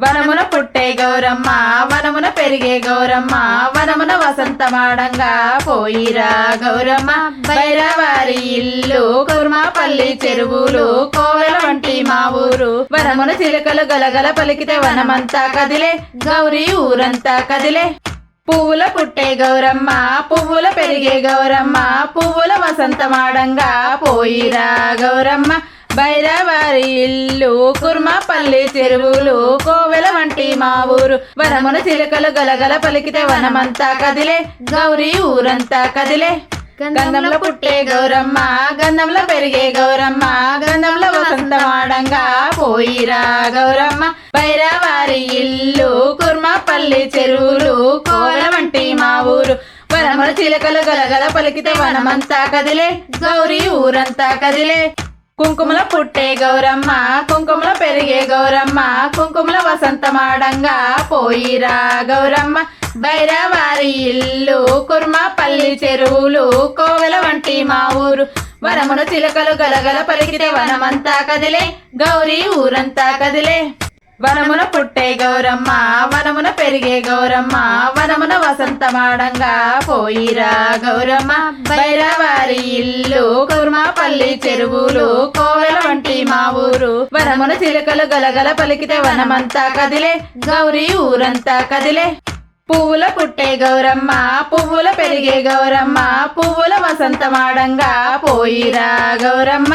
వనమున పుట్టే గౌరమ్మ వనమున పెరిగే గౌరమ్మ వనమున వసంతమాడంగా పోయిరా గౌరమ్మ బైరవారి ఇల్లు కుర్మాపల్లి చెరువులు కోవెల వంటి మా ఊరు వనమున చిలుకలు గలగల పలికితే వనమంతా కదిలే గౌరీ ఊరంతా కదిలే పువ్వుల పుట్టే గౌరమ్మ పువ్వుల పెరిగే గౌరమ్మ పువ్వుల వసంతమాడంగా పోయిరా గౌరమ్మ బైరవారి ఇల్లు కుర్మాపల్లి చెరువులు కోవెల వంటి మా ఊరు వనమున చిలుకలు గలగల పలికితే వనమంతా కదిలే గౌరీ ఊరంతా కదిలే గంధంలో పుట్టే గౌరమ్మ గంధంలో పెరిగే గౌరమ్మ గంధంలో వసంతమాడంగా పోయిరా గౌరమ్మ బైరవారి ఇల్లు కుర్మాపల్లి చెరువులు కోవెల వంటి మా ఊరు వనమున చిలుకలు గలగల పలికితే వనమంతా కదిలే గౌరీ ఊరంతా కదిలే కుంకుమల పుట్టే గౌరమ్మ కుంకుమల పెరిగే గౌరమ్మ కుంకుమల వసంతమాడంగా పోయిరా గౌరమ్మ బైరవారి ఇల్లు కుర్మాపల్లి చెరువులు కోవెల వంటి మా ఊరు వనమున చిలుకలు గలగల పలికితే వనమంతా కదిలే గౌరీ ఊరంతా కదిలే వనమున పుట్టే గౌరమ్మ వనమున పెరిగే గౌరమ్మ వనమున వసంతమాడంగా పోయిరా గౌరమ్మ బైరవారి ఇల్లు కుర్మాపల్లి చెరువులు కోవెల వంటి మా ఊరు వనమున చిలుకలు గలగల పలికితే వనమంతా కదిలే గౌరీ ఊరంతా కదిలే పువ్వుల పుట్టే గౌరమ్మ పువ్వుల పెరిగే గౌరమ్మ పువ్వుల వసంతమాడంగా పోయిరా గౌరమ్మ